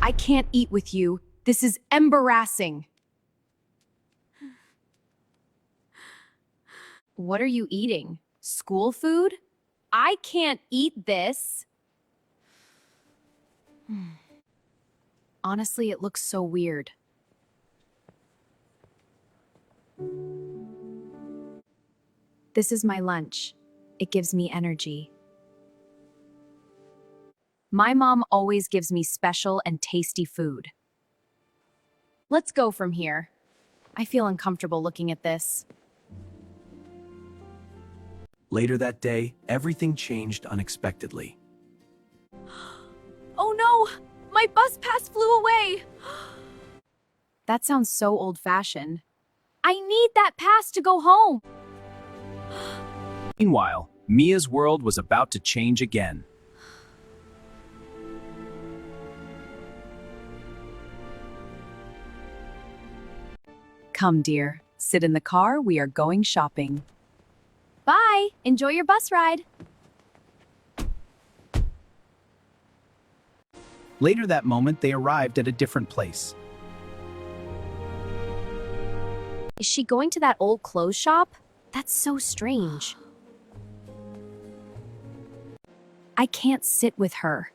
I can't eat with you. This is embarrassing. What are you eating? School food? I can't eat this. Honestly, it looks so weird. This is my lunch. It gives me energy. My mom always gives me special and tasty food. Let's go from here. I feel uncomfortable looking at this. Later that day, everything changed unexpectedly. Oh no! My bus pass flew away! That sounds so old-fashioned. I need that pass to go home! Meanwhile, Mia's world was about to change again. Come, dear. Sit in the car. We are going shopping. Bye! Enjoy your bus ride! Later that moment, they arrived at a different place. Is she going to that old clothes shop? That's so strange. I can't sit with her.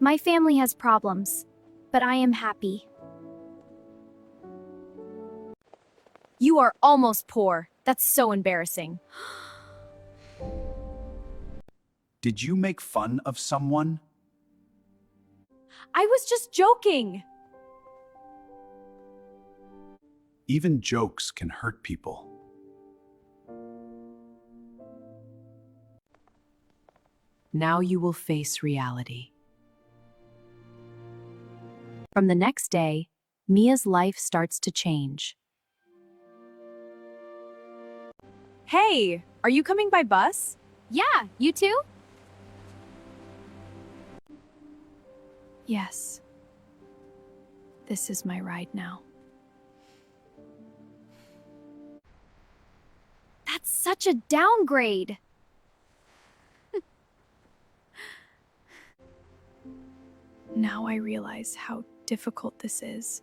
My family has problems, but I am happy. You are almost poor. That's so embarrassing. Did you make fun of someone? I was just joking. Even jokes can hurt people. Now you will face reality. From the next day, Mia's life starts to change. Hey, are you coming by bus? Yeah, you too? Yes. This is my ride now. That's such a downgrade. Now I realize how difficult this is.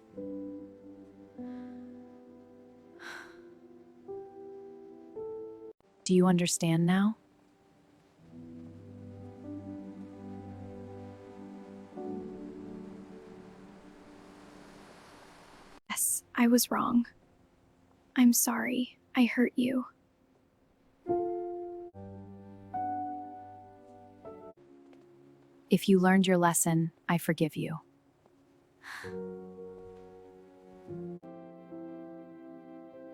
Do you understand now? Yes, I was wrong. I'm sorry. I hurt you. If you learned your lesson, I forgive you.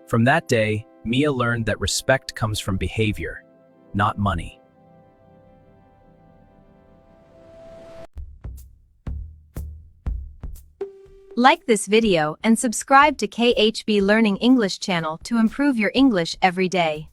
From that day, Mia learned that respect comes from behavior, not money. Like this video and subscribe to KHB Learning English channel to improve your English every day.